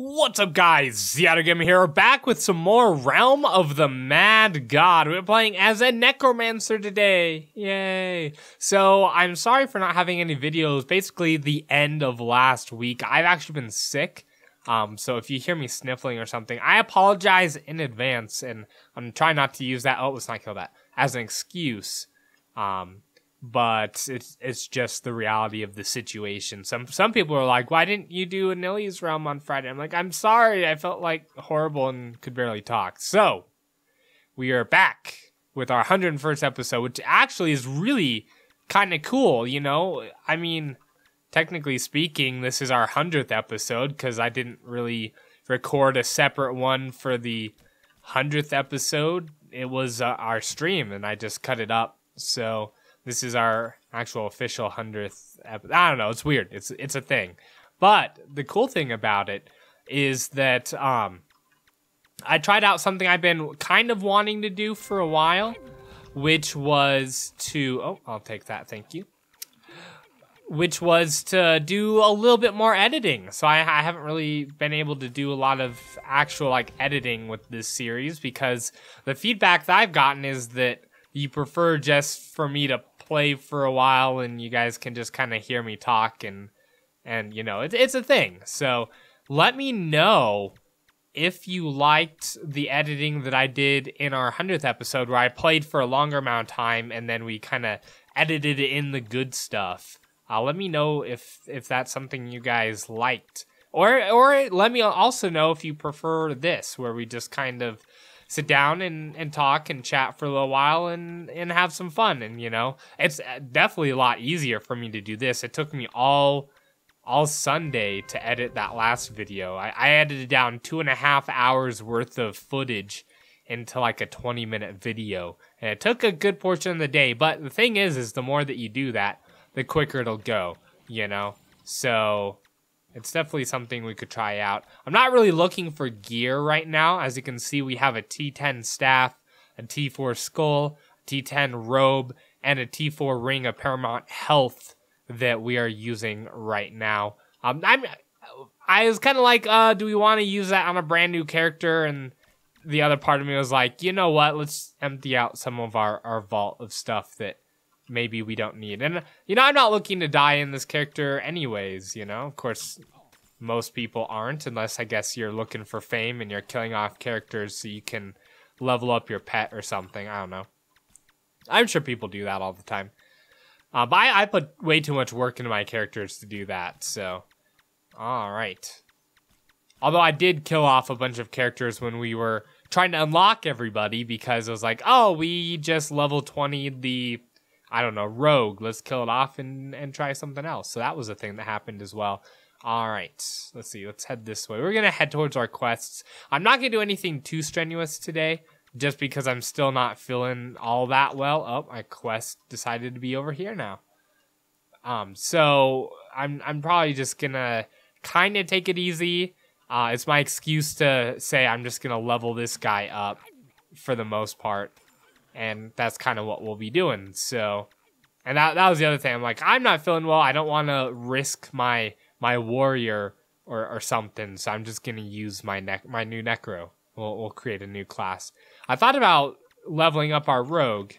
What's up, guys? SeaOtterGamer here, back with some more Realm of the Mad God. We're playing as a Necromancer today. Yay. So, I'm sorry for not having any videos. Basically, the end of last week. I've actually been sick. So if you hear me sniffling or something, I apologize in advance, and I'm trying not to use that, let's not kill that, as an excuse. But it's just the reality of the situation. Some people are like, why didn't you do a Nilly's Realm on Friday? I'm like, I'm sorry, I felt like horrible and could barely talk. So, we are back with our 101st episode, which actually is really kind of cool, you know? I mean, technically speaking, this is our 100th episode, because I didn't really record a separate one for the 100th episode. It was our stream, and I just cut it up, so this is our actual official 100th episode. I don't know, it's weird. It's a thing. But the cool thing about it is that I tried out something I've been kind of wanting to do for a while, which was to... Oh, I'll take that, thank you. Which was to do a little bit more editing. So I haven't really been able to do a lot of actual like editing with this series, because the feedback that I've gotten is that you prefer just for me to play for a while and you guys can just kind of hear me talk, and you know, it's a thing. So let me know if you liked the editing that I did in our 100th episode, where I played for a longer amount of time and then we kind of edited in the good stuff. Let me know if that's something you guys liked, or let me also know if you prefer this, where we just kind of sit down and talk and chat for a little while and have some fun. And, you know, it's definitely a lot easier for me to do this. It took me all Sunday to edit that last video. I edited down 2.5 hours worth of footage into like a 20-minute video. And it took a good portion of the day. But the thing is the more that you do that, the quicker it'll go, you know? So it's definitely something we could try out. I'm not really looking for gear right now. As you can see, we have a T10 staff, a T4 skull, a T10 robe, and a T4 ring of paramount health that we are using right now. I was kind of like, do we want to use that on a brand new character? And the other part of me was like, you know what? Let's empty out some of our vault of stuff that maybe we don't need. And, you know, I'm not looking to die in this character anyways, you know? Of course, most people aren't, unless I guess you're looking for fame and you're killing off characters so you can level up your pet or something. I don't know. I'm sure people do that all the time. But I put way too much work into my characters to do that, so... Alright. Although I did kill off a bunch of characters when we were trying to unlock everybody, because it was like, oh, we just level 20'd the... I don't know, rogue. Let's kill it off and try something else. So that was a thing that happened as well. All right, let's see. Let's head this way. We're going to head towards our quests. I'm not going to do anything too strenuous today, just because I'm still not feeling all that well. Oh, my quest decided to be over here now. So I'm probably just going to kind of take it easy. It's my excuse to say I'm just going to level this guy up for the most part. And that's kind of what we'll be doing. So, and that was the other thing. I'm like, I'm not feeling well. I don't want to risk my warrior or something. So I'm just gonna use my new necro. We'll create a new class. I thought about leveling up our rogue,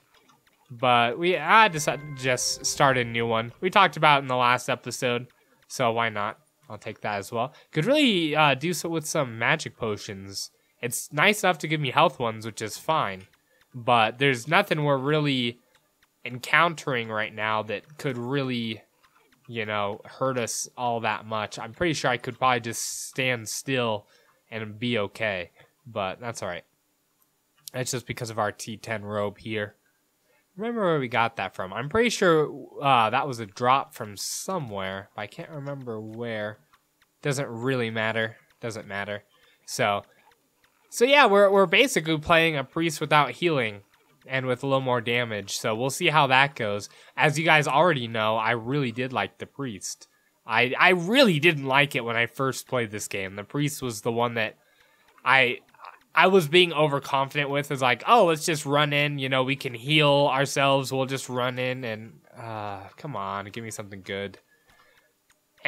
but I decided to just start a new one. We talked about it in the last episode, so why not? I'll take that as well. Could really do so with some magic potions. It's nice enough to give me health ones, which is fine. But there's nothing we're really encountering right now that could really, you know, hurt us all that much. I'm pretty sure I could probably just stand still and be okay. But that's alright. That's just because of our T10 robe here. Remember where we got that from. I'm pretty sure that was a drop from somewhere. But I can't remember where. Doesn't really matter. Doesn't matter. So yeah, we're basically playing a priest without healing and with a little more damage. So we'll see how that goes. As you guys already know, I really did like the priest. I really didn't like it when I first played this game. The priest was the one that I was being overconfident with. It's like, oh, let's just run in. You know, we can heal ourselves. We'll just run in and come on, give me something good.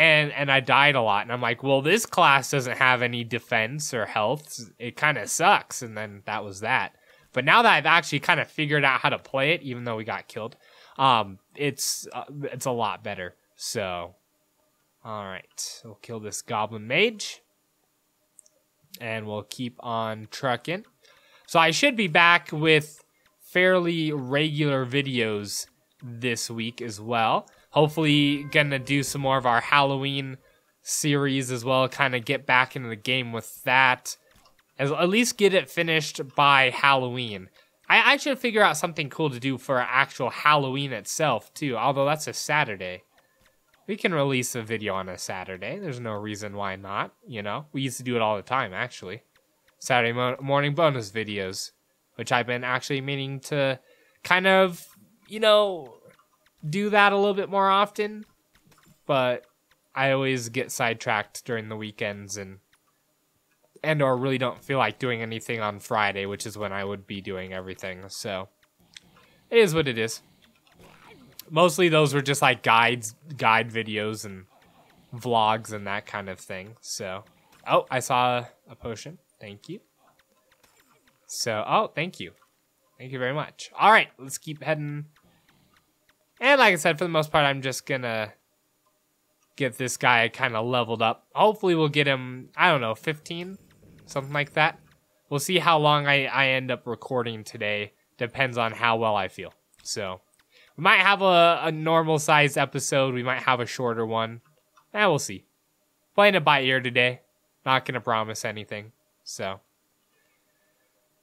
And I died a lot. And I'm like, well, this class doesn't have any defense or health. It kind of sucks. And then that was that. But now that I've actually kind of figured out how to play it, even though we got killed, it's a lot better. So, all right, we'll kill this goblin mage, and we'll keep on trucking. So I should be back with fairly regular videos this week as well. Hopefully gonna do some more of our Halloween series as well, kind of get back into the game with that. At least get it finished by Halloween. I should figure out something cool to do for actual Halloween itself too, although that's a Saturday. We can release a video on a Saturday. There's no reason why not, you know? We used to do it all the time, actually. Saturday morning bonus videos, which I've been actually meaning to kind of, you know, do that a little bit more often. But I always get sidetracked during the weekends and or really don't feel like doing anything on Friday, which is when I would be doing everything. So it is what it is. Mostly those were just like guide videos and vlogs and that kind of thing. So, oh, I saw a potion. Thank you. So, oh, thank you. Thank you very much. All right, let's keep heading. And like I said, for the most part, I'm just gonna get this guy kind of leveled up. Hopefully we'll get him, I don't know, 15? Something like that. We'll see how long I end up recording today. Depends on how well I feel. So, we might have a normal sized episode. We might have a shorter one. We'll see. Playing it by ear today. Not going to promise anything. So.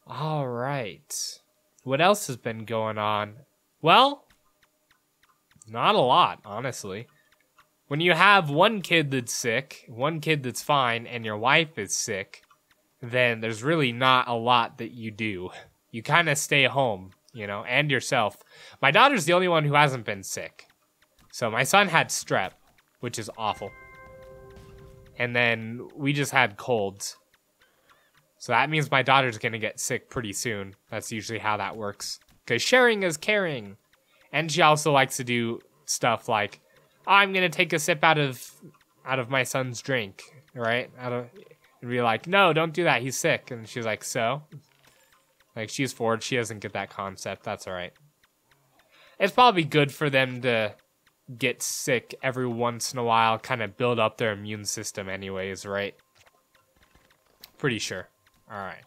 Alright. What else has been going on? Well, not a lot, honestly. When you have one kid that's sick, one kid that's fine, and your wife is sick, then there's really not a lot that you do. You kind of stay home, you know, and yourself. My daughter's the only one who hasn't been sick. So my son had strep, which is awful. And then we just had colds. So that means my daughter's going to get sick pretty soon. That's usually how that works. Because sharing is caring. And she also likes to do stuff like, I'm going to take a sip out of my son's drink, right? And be like, no, don't do that. He's sick. And she's like, so? Like, she's 4. She doesn't get that concept. That's all right. It's probably good for them to get sick every once in a while, kind of build up their immune system anyways, right? Pretty sure. All right.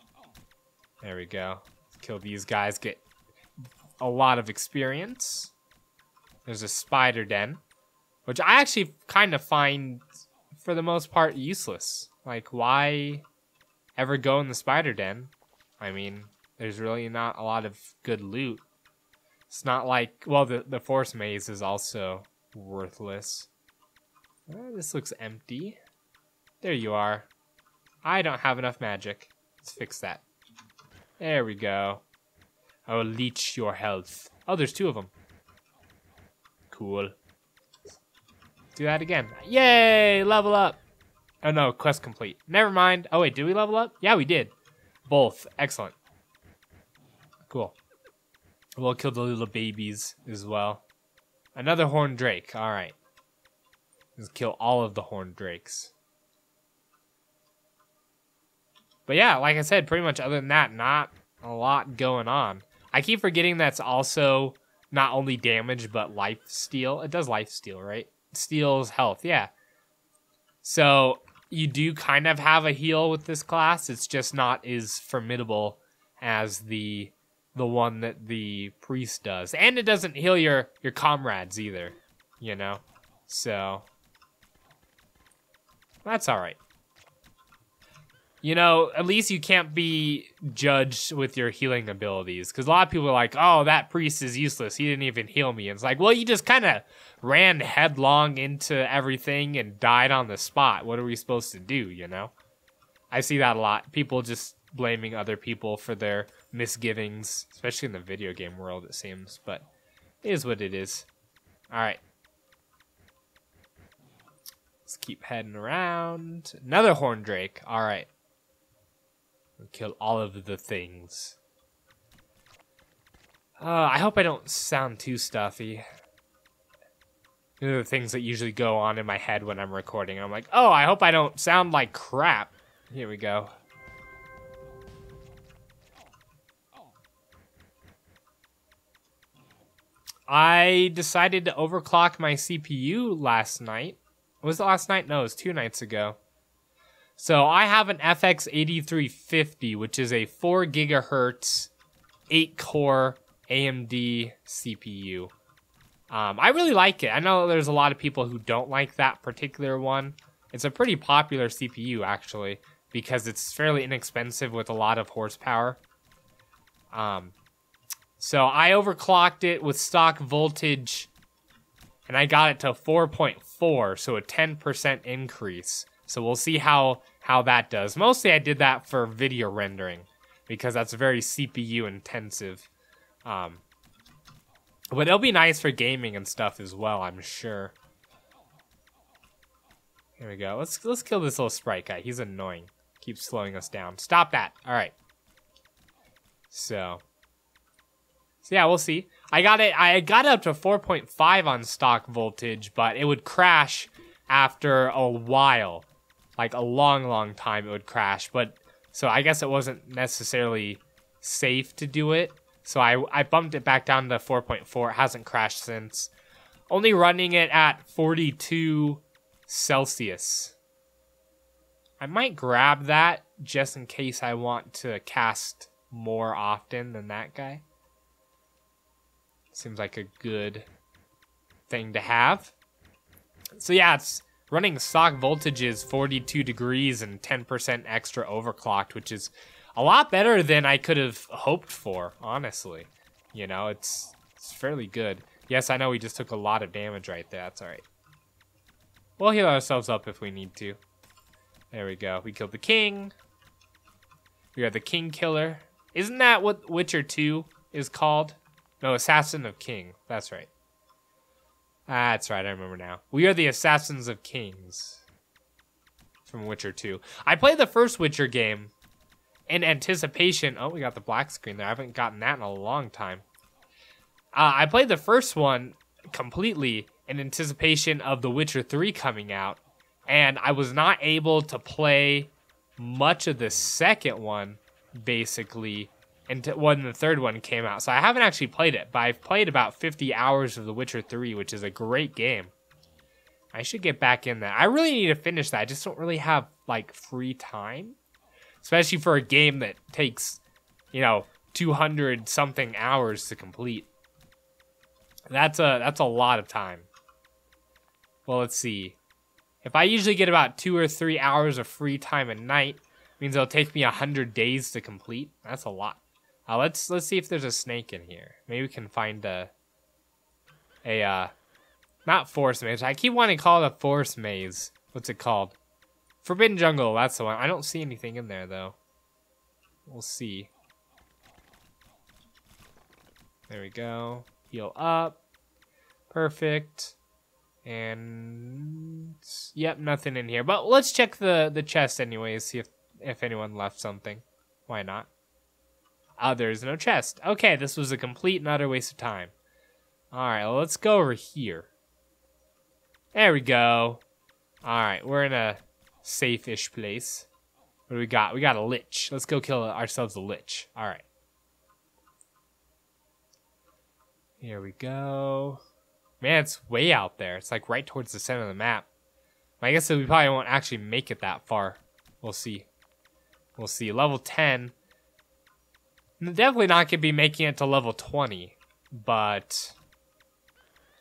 There we go. Kill these guys, get a lot of experience. There's a spider den, which I actually kind of find, for the most part, useless. Like, why ever go in the spider den? I mean, there's really not a lot of good loot. It's not like, well, the force maze is also worthless. This looks empty. There you are. I don't have enough magic. Let's fix that. There we go. I will leech your health. Oh, there's 2 of them. Cool. Do that again. Yay! Level up. Oh no, quest complete. Never mind. Oh wait, did we level up? Yeah, we did. Both. Excellent. Cool. We'll kill the little babies as well. Another horned drake. Alright. Let's kill all of the horned drakes. But yeah, like I said, pretty much other than that, not a lot going on. I keep forgetting that's also not only damage, but life steal. It does life steal, right? Steals health, yeah. So you do kind of have a heal with this class. It's just not as formidable as the one that the priest does. And it doesn't heal your comrades either, you know? So that's all right. You know, at least you can't be judged with your healing abilities. Because a lot of people are like, oh, that priest is useless. He didn't even heal me. And it's like, well, you just kind of ran headlong into everything and died on the spot. What are we supposed to do, you know? I see that a lot. People just blaming other people for their misgivings. Especially in the video game world, it seems. But it is what it is. All right. Let's keep heading around. Another horned drake. All right. Kill all of the things. I hope I don't sound too stuffy. These are the things that usually go on in my head when I'm recording. I'm like, oh, I hope I don't sound like crap. Here we go. I decided to overclock my CPU last night. Was it last night? No, it was 2 nights ago. So I have an FX 8350, which is a 4 gigahertz, 8-core AMD CPU. I really like it. I know there's a lot of people who don't like that particular one. It's a pretty popular CPU, actually, because it's fairly inexpensive with a lot of horsepower. So I overclocked it with stock voltage, and I got it to 4.4, so a 10% increase. So we'll see how that does. Mostly I did that for video rendering, because that's very CPU intensive. But it'll be nice for gaming and stuff as well, I'm sure. Here we go. Let's kill this little sprite guy. He's annoying. Keeps slowing us down. Stop that. All right. So yeah, we'll see. I got it up to 4.5 on stock voltage, but it would crash after a while. Like a long time it would crash. But so I guess it wasn't necessarily safe to do it. So I bumped it back down to 4.4. It hasn't crashed since. Only running it at 42 Celsius. I might grab that just in case I want to cast more often than that guy. Seems like a good thing to have. So yeah, it's running stock voltage is 42 degrees and 10% extra overclocked, which is a lot better than I could have hoped for, honestly. You know, it's fairly good. Yes, I know we just took a lot of damage right there. That's all right. We'll heal ourselves up if we need to. There we go. We killed the king. We are the king killer. Isn't that what Witcher 2 is called? No, Assassin of King. That's right. That's right, I remember now. We are the Assassins of Kings from Witcher 2. I played the first Witcher game in anticipation. Oh, we got the black screen there. I haven't gotten that in a long time. I played the first one completely in anticipation of The Witcher 3 coming out, and I was not able to play much of the second one, basically, until when the third one came out. So I haven't actually played it, but I've played about 50 hours of The Witcher 3, which is a great game. I should get back in that. I really need to finish that. I just don't really have, like, free time. Especially for a game that takes, 200-something hours to complete. That's a lot of time. Well, let's see. If I usually get about 2 or 3 hours of free time a night, means it'll take me 100 days to complete. That's a lot. Let's see if there's a snake in here. Maybe we can find not forest maze. I keep wanting to call it a forest maze. What's it called? Forbidden Jungle, that's the one. I don't see anything in there, though. We'll see. There we go. Heal up. Perfect. And yep, nothing in here. But let's check the chest anyways, see if anyone left something. Why not? There's no chest. Okay, this was a complete and utter waste of time. Alright, well, let's go over here. There we go. Alright, we're in a safe-ish place. What do we got? We got a lich. Let's go kill ourselves a lich. Alright. Here we go. Man, it's way out there. It's like right towards the center of the map. I guess we probably won't actually make it that far. We'll see. We'll see. Level 10. Definitely not going to be making it to level 20. But,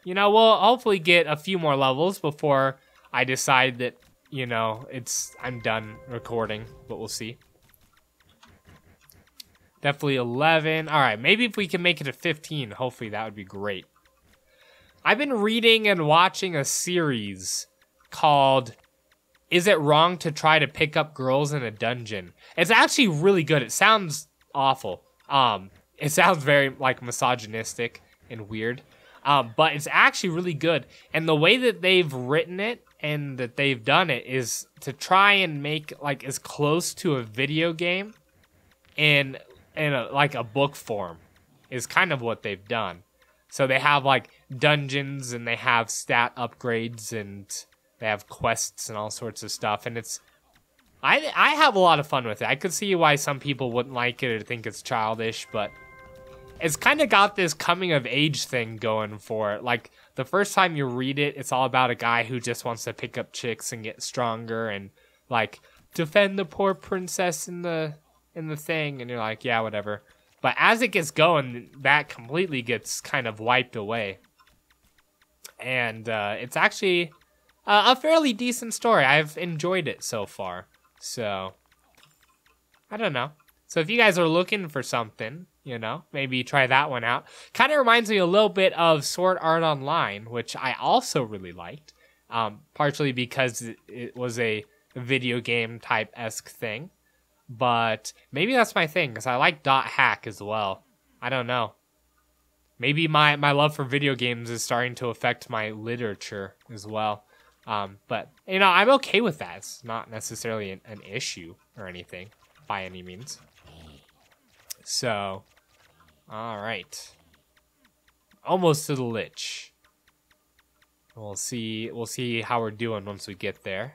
we'll hopefully get a few more levels before I decide that, I'm done recording. But we'll see. Definitely 11. Alright, maybe if we can make it to 15, hopefully that would be great. I've been reading and watching a series called Is It Wrong to Try to Pick Up Girls in a Dungeon? It's actually really good. It sounds awful. It sounds very, misogynistic and weird. But it's actually really good. And the way that they've written it and that they've done it is to try and make, as close to a video game in a book form is kind of what they've done. So they have, dungeons, and they have stat upgrades, and they have quests and all sorts of stuff. And it's, I have a lot of fun with it. I could see why some people wouldn't like it or think it's childish, but it's kind of got this coming of age thing going for it. Like, the first time you read it, it's all about a guy who just wants to pick up chicks and get stronger and, like, defend the poor princess in the thing. And you're like, yeah, whatever. But as it gets going, that completely gets kind of wiped away. And it's actually a fairly decent story. I've enjoyed it so far. So, I don't know. So if you guys are looking for something, you know, maybe try that one out. Kind of reminds me a little bit of Sword Art Online, which I also really liked. Partially because it was a video game type-esque thing. But maybe that's my thing, because I like dot hack as well. I don't know. Maybe my love for video games is starting to affect my literature as well. But, you know, I'm okay with that. It's not necessarily an issue or anything by any means. So, alright. Almost to the Lich. We'll see how we're doing once we get there.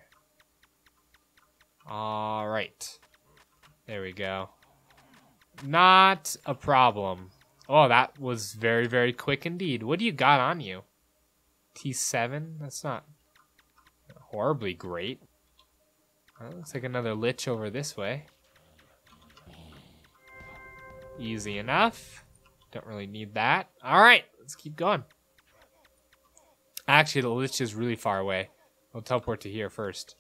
Alright. There we go. Not a problem. Oh, that was very, very quick indeed. What do you got on you? T7? That's not horribly great. Looks like another Lich over this way. Easy enough. Don't really need that. Alright, let's keep going. Actually, the Lich is really far away. We'll teleport to here first.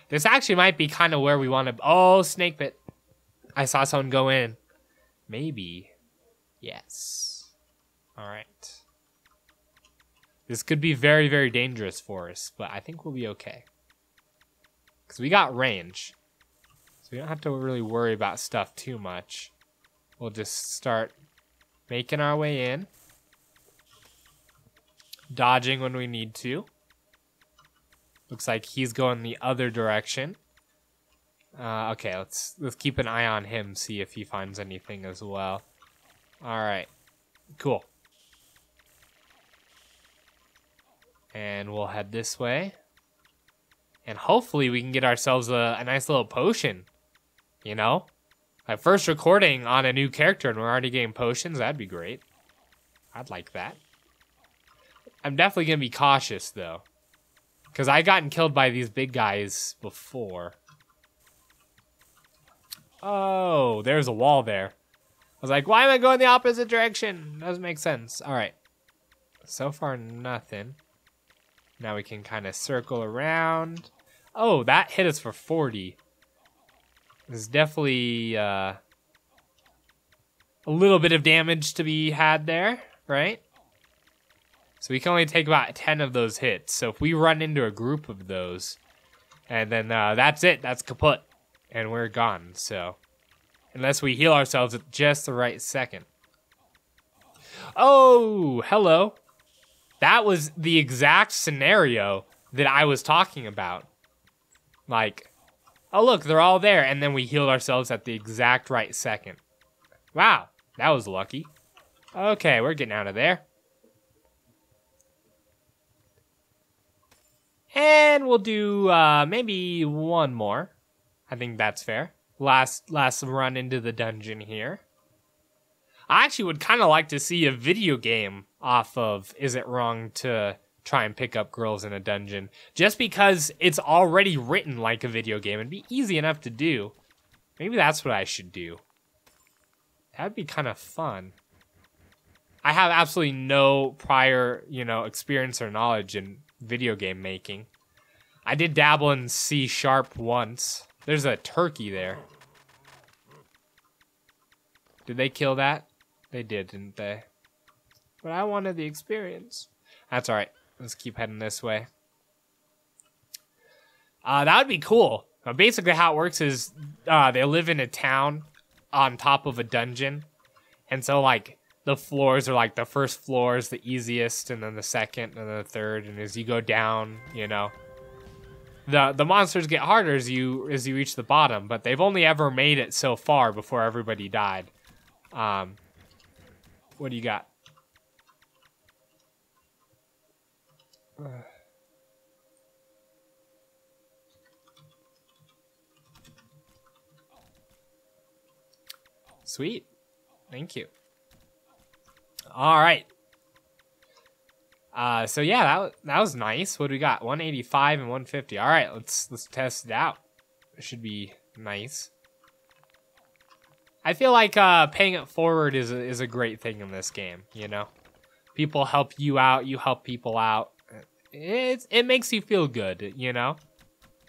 This actually might be kind of where we want to... Oh, snake pit. I saw someone go in. Maybe. Yes. Alright. This could be very, very dangerous for us, but I think we'll be okay. Because we got range. So we don't have to really worry about stuff too much. We'll just start making our way in. Dodging when we need to. Looks like he's going the other direction. Okay, let's keep an eye on him, see if he finds anything as well. Alright. Cool. And we'll head this way. And hopefully we can get ourselves a nice little potion. You know? My first recording on a new character and we're already getting potions, that'd be great. I'd like that. I'm definitely going to be cautious, though. Because I gotten killed by these big guys before. Oh, there's a wall there. I was like, why am I going the opposite direction? Doesn't make sense. Alright. So far, nothing. Now we can kind of circle around. Oh, that hit us for 40. There's definitely a little bit of damage to be had there, right? So we can only take about 10 of those hits. So if we run into a group of those, and then that's it. That's kaput. And we're gone, so. Unless we heal ourselves at just the right second. Oh, hello. That was the exact scenario that I was talking about. Like, oh look, they're all there, and then we healed ourselves at the exact right second. Wow, that was lucky. Okay, we're getting out of there. And we'll do maybe one more. I think that's fair. Last run into the dungeon here. I actually would kind of like to see a video game off of Is It Wrong to try and pick up girls in a dungeon. Just because it's already written like a video game. It'd be easy enough to do. Maybe that's what I should do. That'd be kind of fun. I have absolutely no prior, experience or knowledge in video game making. I did dabble in C# once. There's a turkey there. Did they kill that? They did, didn't they? But I wanted the experience. That's alright. Let's keep heading this way. That would be cool. Basically how it works is they live in a town on top of a dungeon. And so, like, the floors are like the first floor is the easiest, and then the second, and then the third. And as you go down, the monsters get harder as you reach the bottom. But they've only ever made it so far before everybody died. What do you got? Sweet. Thank you. All right. So yeah, that was nice. What do we got? 185 and 150. All right, let's test it out. It should be nice. I feel like paying it forward is a great thing in this game. You know, people help you out. You help people out. It makes you feel good. You know,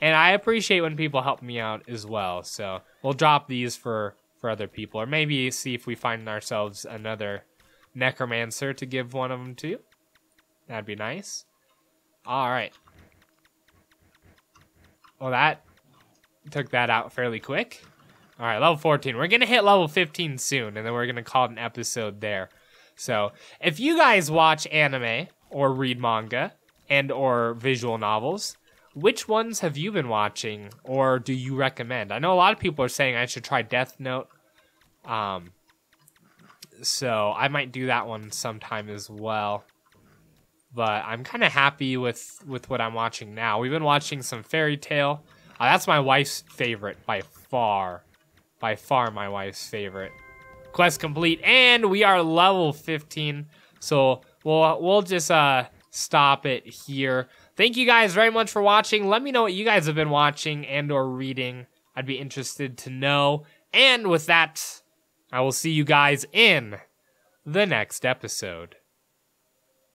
and I appreciate when people help me out as well. So we'll drop these for other people, or maybe see if we find ourselves another Necromancer to give one of them to. That'd be nice. All right. Well, that took that out fairly quick. All right, level 14. We're going to hit level 15 soon, and then we're going to call it an episode there. So, if you guys watch anime or read manga and or visual novels, which ones have you been watching, or do you recommend? I know a lot of people are saying I should try Death Note. So I might do that one sometime as well. But I'm kind of happy with what I'm watching now. We've been watching some Fairy Tail. That's my wife's favorite by far. By far my wife's favorite. Quest complete, and we are level 15. So we'll just stop it here. Thank you guys very much for watching. Let me know what you guys have been watching and or reading. I'd be interested to know. And with that, I will see you guys in the next episode.